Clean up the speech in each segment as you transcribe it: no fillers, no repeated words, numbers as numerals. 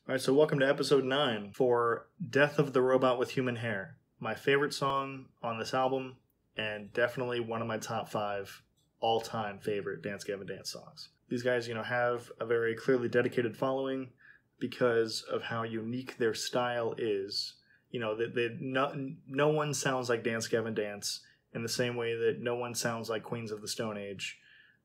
Alright, so welcome to episode 9 for Death of the Robot with Human Hair. My favorite song on this album, and definitely one of my top 5 all-time favorite Dance Gavin Dance songs. These guys, have a very clearly dedicated following because of how unique their style is. No one sounds like Dance Gavin Dance in the same way that no one sounds like Queens of the Stone Age,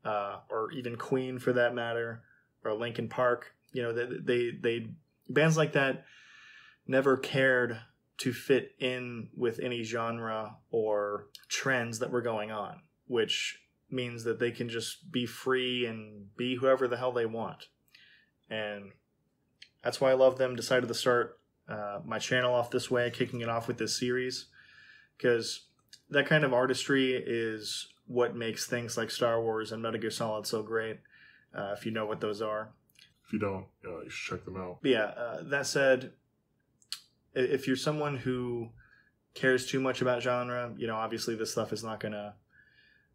or even Queen for that matter, or Linkin Park. They bands like that never cared to fit in with any genre or trends that were going on, which means that they can just be free and be whoever the hell they want. And that's why I love them. Decided to start my channel off this way, kicking it off with this series, because that kind of artistry is what makes things like Star Wars and Metal Gear Solid so great, if you know what those are. If you don't, you should check them out. That said, if you're someone who cares too much about genre, obviously this stuff is not going to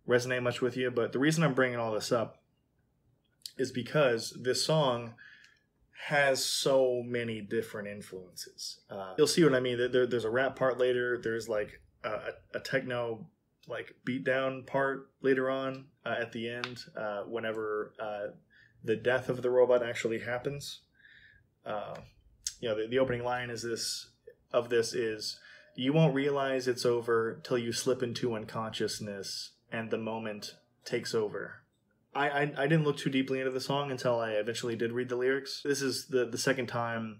resonate much with you. But the reason I'm bringing all this up is because this song has so many different influences. You'll see what I mean. There's a rap part later. There's like a techno beatdown part later on at the end whenever the death of the robot actually happens. The opening line is this: you won't realize it's over till you slip into unconsciousness and the moment takes over. I didn't look too deeply into the song until I eventually did read the lyrics. This is the second time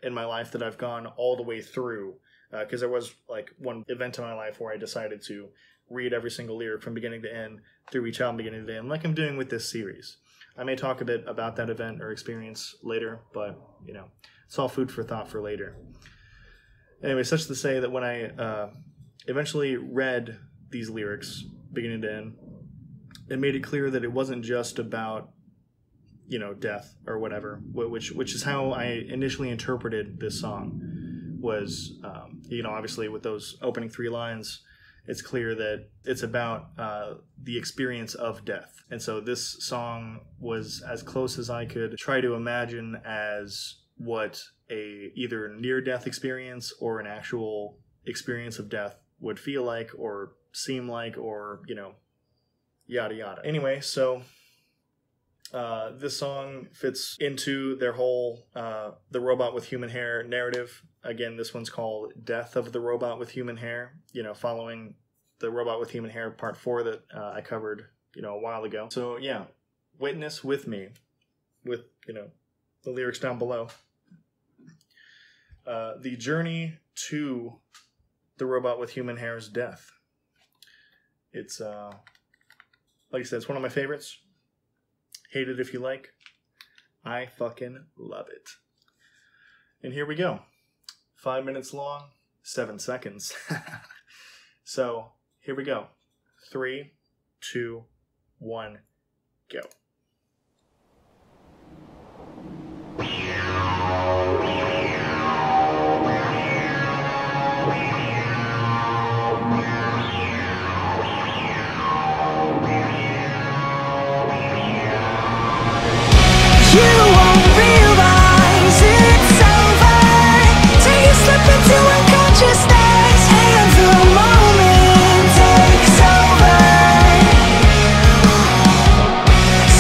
in my life that I've gone all the way through, because there was one event in my life where I decided to read every single lyric from beginning to end through each album beginning to end, like I'm doing with this series. I may talk a bit about that event or experience later, but, it's all food for thought for later. Anyway, such to say that when I eventually read these lyrics beginning to end, it made it clear that it wasn't just about, death or whatever, which is how I initially interpreted this song. Was, obviously with those opening 3 lines, it's clear that it's about the experience of death. And so this song was as close as I could try to imagine as what a either near-death experience or an actual experience of death would feel like or seem like, or, yada yada. Anyway, so this song fits into their whole the robot with human hair narrative. Again, this one's called Death of the Robot with Human Hair, following the Robot with Human Hair part 4 that I covered, a while ago. So yeah, witness with me with, the lyrics down below. The journey to the robot with human hair's death. It's, like I said, it's one of my favorites. Hate it if you like. I fucking love it. And here we go. 5 minutes long, 7 seconds. So, here we go. 3, 2, 1, go. So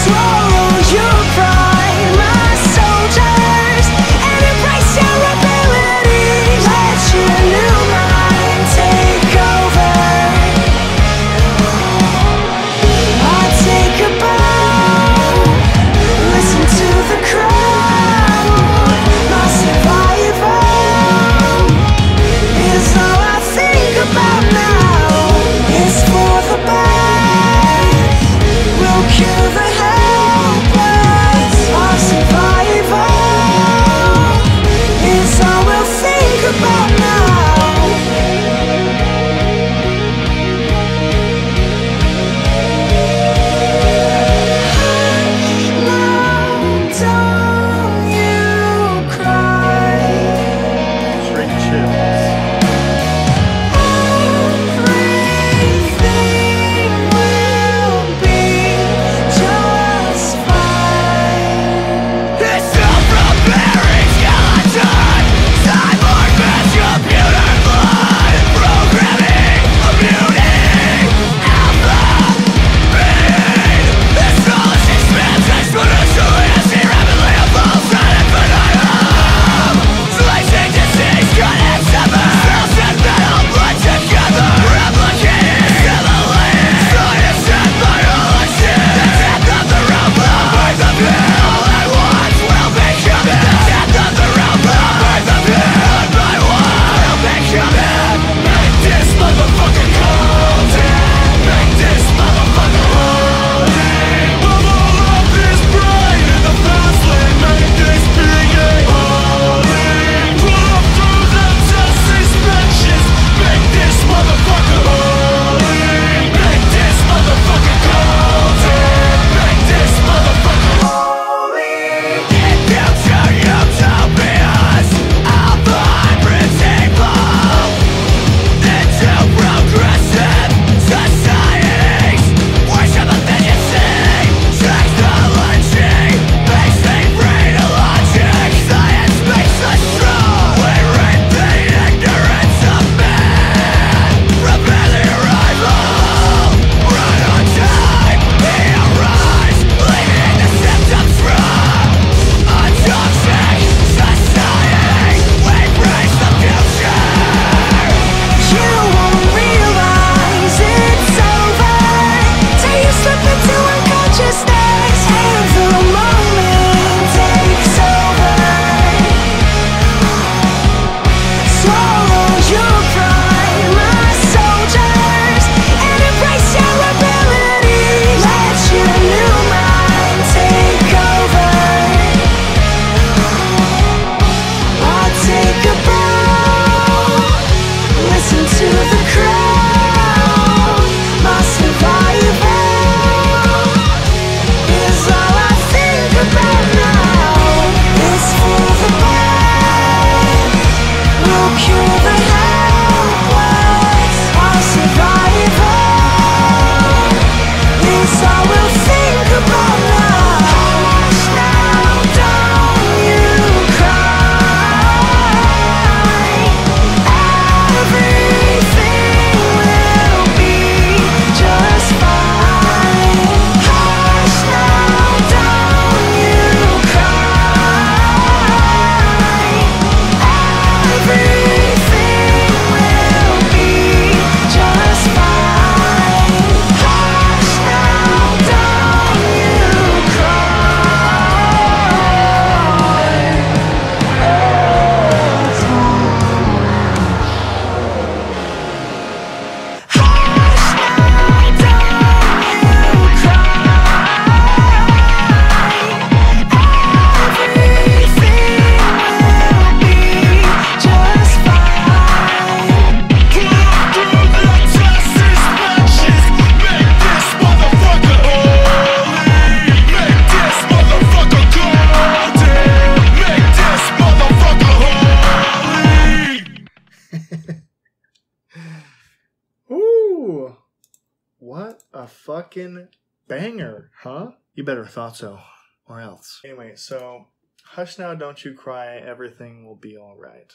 fucking banger, huh? You better have thought so, or else. Anyway, so hush now, don't you cry, everything will be alright.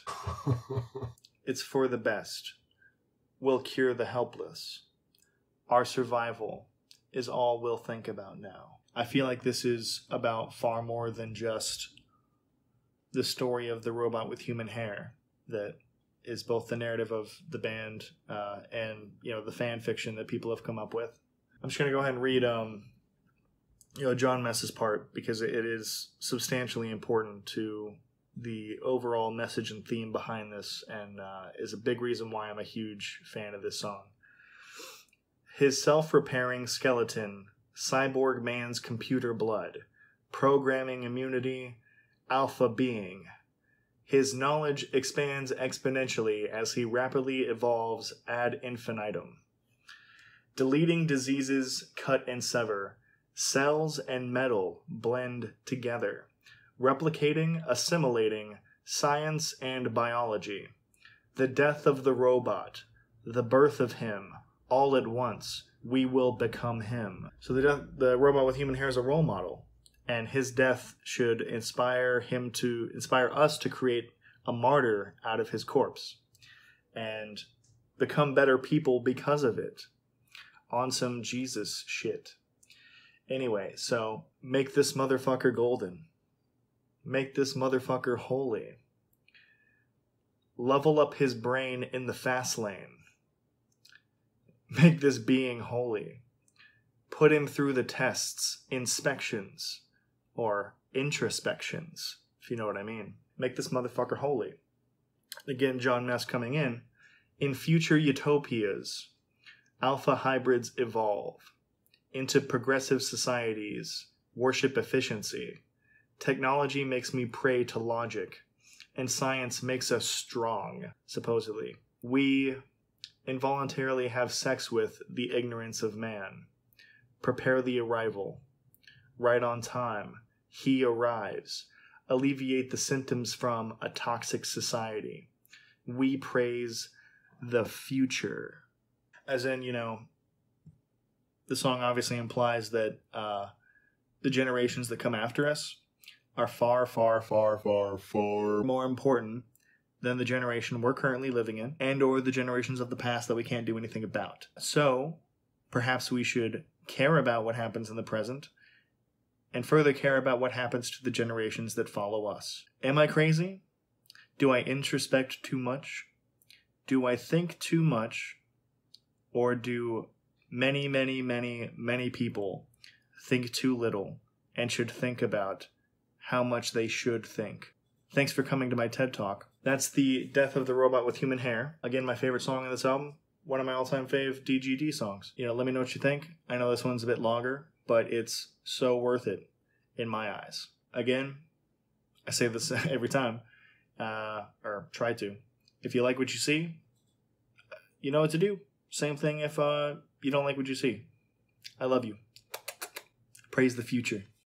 It's for the best. We'll cure the helpless. Our survival is all we'll think about now. I feel like this is about far more than just the story of the robot with human hair that is both the narrative of the band and, you know, the fan fiction that people have come up with. I'm just going to go ahead and read John Mess's part because it is substantially important to the overall message and theme behind this, and is a big reason why I'm a huge fan of this song. His self-repairing skeleton, cyborg man's computer blood, programming immunity, alpha being. His knowledge expands exponentially as he rapidly evolves ad infinitum. Deleting diseases cut and sever, cells and metal blend together, replicating, assimilating, science and biology. The death of the robot, the birth of him, all at once, we will become him. So the robot with human hair is a role model, and his death should inspire us to create a martyr out of his corpse and become better people because of it. On some Jesus shit. Anyway, so make this motherfucker golden. Make this motherfucker holy. Level up his brain in the fast lane. Make this being holy. Put him through the tests, inspections, or introspections, if you know what I mean. Make this motherfucker holy. Again, John Mess coming in. In future utopias, alpha hybrids evolve. Into progressive societies, worship efficiency. Technology makes me prey to logic, and science makes us strong, supposedly. We involuntarily have sex with the ignorance of man. Prepare the arrival. Right on time. He arrives. Alleviate the symptoms from a toxic society. We praise the future. As in, the song obviously implies that the generations that come after us are far, far, far, far, far more important than the generation we're currently living in, and or the generations of the past that we can't do anything about. So, perhaps we should care about what happens in the present, and further care about what happens to the generations that follow us. Am I crazy? Do I introspect too much? Do I think too much? Or do many, many, many, many people think too little and should think about how much they should think? Thanks for coming to my TED Talk. That's The Death of the Robot with Human Hair. Again, my favorite song on this album. One of my all-time fave DGD songs. Let me know what you think. I know this one's a bit longer, but it's so worth it in my eyes. Again, I say this every time, or try to. If you like what you see, you know what to do. Same thing if you don't like what you see. I love you. Praise the future.